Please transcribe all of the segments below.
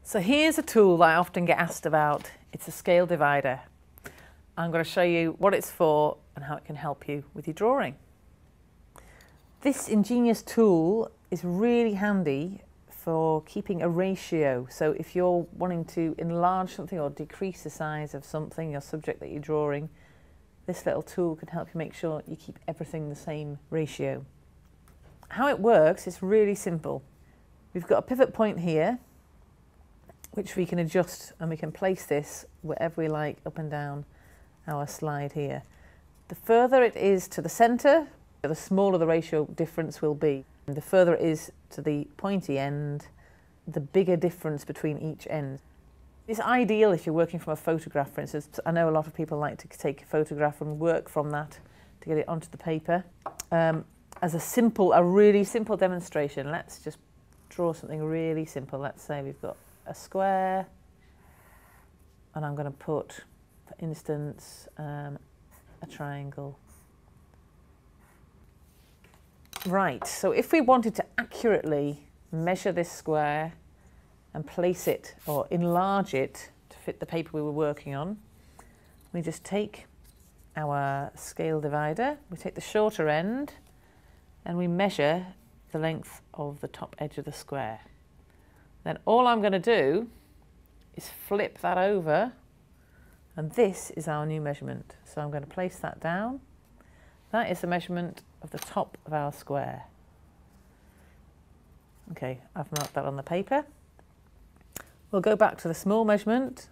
So here's a tool that I often get asked about. It's a scale divider. I'm going to show you what it's for and how it can help you with your drawing. This ingenious tool is really handy for keeping a ratio. So if you're wanting to enlarge something or decrease the size of something, your subject that you're drawing, this little tool can help you make sure you keep everything the same ratio. How it works is really simple. We've got a pivot point here, which we can adjust, and we can place this wherever we like up and down our slide here. The further it is to the centre, the smaller the ratio difference will be. And the further it is to the pointy end, the bigger difference between each end. It's ideal if you're working from a photograph, for instance. I know a lot of people like to take a photograph and work from that to get it onto the paper. As a really simple demonstration, let's just draw something really simple. Let's say we've got a square, and I'm going to put, for instance, a triangle. Right, so if we wanted to accurately measure this square and place it or enlarge it to fit the paper we were working on, we just take our scale divider, we take the shorter end, and we measure the length of the top edge of the square. Then all I'm going to do is flip that over, and this is our new measurement. So I'm going to place that down. That is the measurement of the top of our square. Okay, I've marked that on the paper. We'll go back to the small measurement,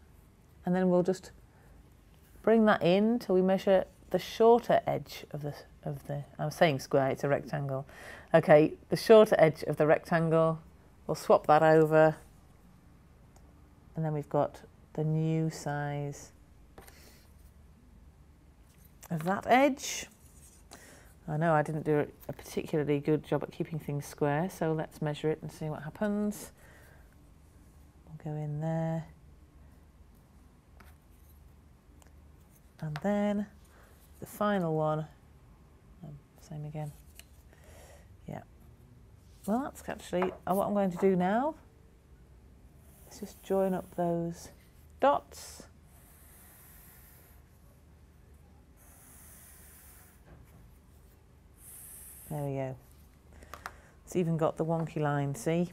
and then we'll just bring that in till we measure the shorter edge of the I'm saying square, it's a rectangle. Okay, the shorter edge of the rectangle. We'll swap that over, and then we've got the new size of that edge. I know I didn't do a particularly good job at keeping things square, so let's measure it and see what happens. We'll go in there. And then the final one, same again. Yeah. Well, that's actually what I'm going to do now. Let's just join up those dots. There we go. It's even got the wonky line, see?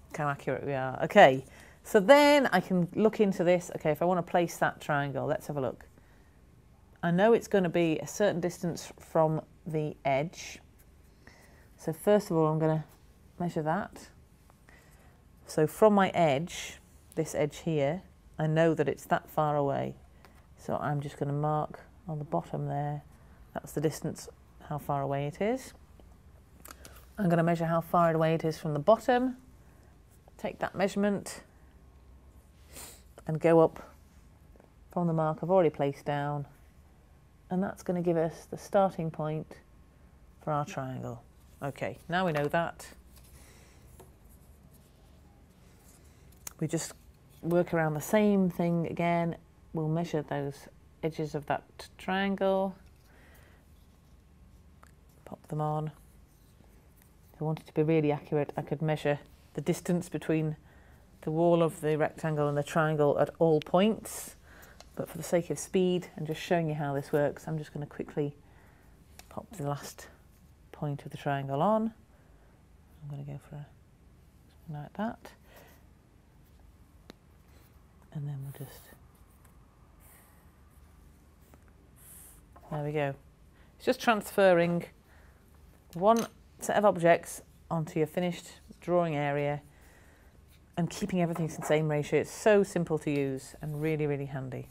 Look how accurate we are. Okay, so then I can look into this. Okay, if I want to place that triangle, let's have a look. I know it's going to be a certain distance from the edge. So first of all, I'm going to measure that. So from my edge, this edge here, I know that it's that far away. So I'm just going to mark on the bottom there. That's the distance, how far away it is. I'm going to measure how far away it is from the bottom. Take that measurement and go up from the mark I've already placed down. And that's going to give us the starting point for our triangle. Okay, now we know that. We just work around the same thing again. We'll measure those edges of that triangle. Pop them on. If I wanted to be really accurate, I could measure the distance between the wall of the rectangle and the triangle at all points. But for the sake of speed and just showing you how this works, I'm just going to quickly pop the last point of the triangle on. I'm going to go for something like that. And then we'll just... There we go. It's just transferring one set of objects onto your finished drawing area and keeping everything in the same ratio. It's so simple to use and really, really handy.